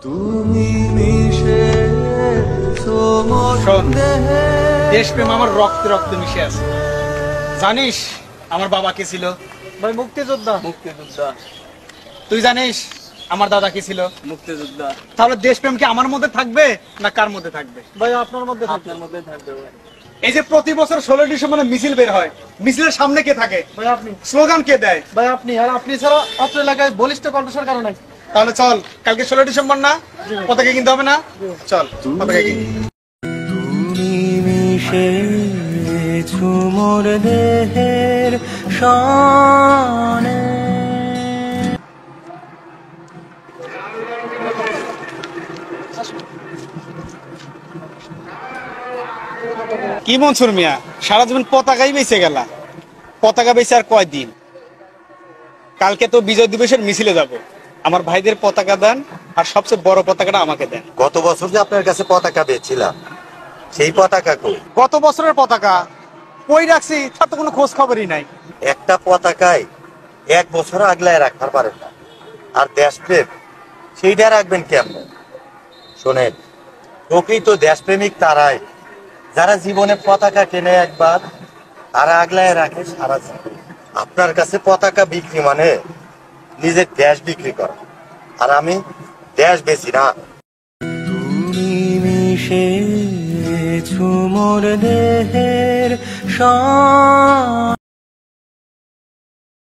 তুমি মিশে শোন, দেশপ্রেম আমার রক্তে রক্তে মিশে আছে। জানিস আমার বাবা কে ছিল? ভাই মুক্তিযোদ্ধা। মুক্তিযোদ্ধা। তুই জানিস আমার দাদা কে ছিল? মুক্তিযোদ্ধা। তাহলে দেশপ্রেম কি আমার মধ্যে থাকবে না কার মধ্যে থাকবে? ভাই আপনার মধ্যে থাকবে। আপনার মধ্যে থাকবে ভাই। এই যে প্রতি বছর 16 ডিসেম্বরে মিছিল বের হয়, মিছিলের সামনে কে থাকে? ভাই আপনি। স্লোগান কে দেয়? ভাই আপনি। আর আপনি ছাড়া অত্র এলাকায় বলিষ্ঠ কণ্ঠস্বর কারণ নাই। তাহলে চল, কালকে 16 ডিসেম্বর না, পতাকা কিনতে হবে না? চল পতাকা কিনি। তুমি মিশেছো মোর দেহের সনে। কি মনসুর মিয়া, সারা জীবন পতাকাই বেঁচে গেলা। পতাকা বেঁচে আর কয়দিন? কালকে তো বিজয় দিবসের মিছিলে যাব। আমার ভাইদের পতাকা দেন, আর সবচেয়ে বড় পতাকাটা আমাকে দেন। গত বছর যে আপনার কাছে পতাকা পেয়েছিলাম, সেই পতাকা কই? গত বছরের পতাকা কই রাখছি তার তো কোনো খোঁজ খবরই নাই। একটা পতাকায় 1 বছর আগলায় রাখতে পারেন না, আর দেশপ্রেম সেইটা রাখবেন কেমন? শোনেন, প্রকৃত দেশপ্রেমিক তারাই যারা জীবনে পতাকা কেনে একবার আর আগলায় রাখে সারা জীবন। আপনার কাছে পতাকা বিক্রি মানে নিজের দেশ বিক্রি করা, আর আমি দেশ বেচি না। তুমি মিশেছো মোর দেহের সনে।